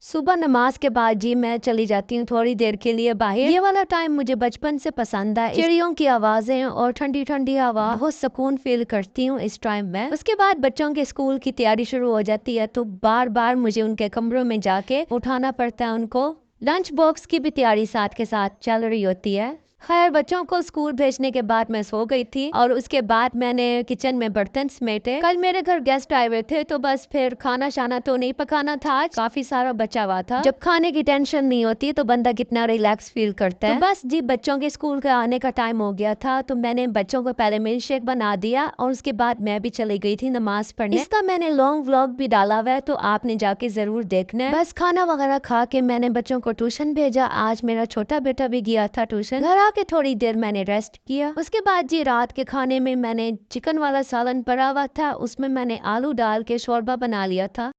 सुबह नमाज के बाद जी मैं चली जाती हूँ थोड़ी देर के लिए बाहर। ये वाला टाइम मुझे बचपन से पसंद है। चिड़ियों की आवाजें और ठंडी ठंडी हवा, बहुत सुकून फील करती हूँ इस टाइम में। उसके बाद बच्चों के स्कूल की तैयारी शुरू हो जाती है, तो बार बार मुझे उनके कमरों में जाके उठाना पड़ता है उनको। लंच बॉक्स की भी तैयारी साथ के साथ चल रही होती है। खैर, बच्चों को स्कूल भेजने के बाद मैं सो गई थी और उसके बाद मैंने किचन में बर्तन समेटे। कल मेरे घर गेस्ट आए हुए थे, तो बस फिर खाना शाना तो नहीं पकाना था, आज काफी सारा बचा हुआ था। जब खाने की टेंशन नहीं होती तो बंदा कितना रिलैक्स फील करता है। तो बस जी बच्चों के स्कूल के आने का टाइम हो गया था, तो मैंने बच्चों को पहले मिल्क शेक बना दिया और उसके बाद मैं भी चली गई थी नमाज पढ़ने। इसका मैंने लॉन्ग व्लॉग भी डाला हुआ है, तो आपने जाके जरूर देखना है। बस खाना वगैरह खा के मैंने बच्चों को ट्यूशन भेजा। आज मेरा छोटा बेटा भी गया था ट्यूशन। घर के थोड़ी देर मैंने रेस्ट किया। उसके बाद जी रात के खाने में मैंने चिकन वाला सालन पड़ा हुआ था, उसमें मैंने आलू डाल के शोरबा बना लिया था।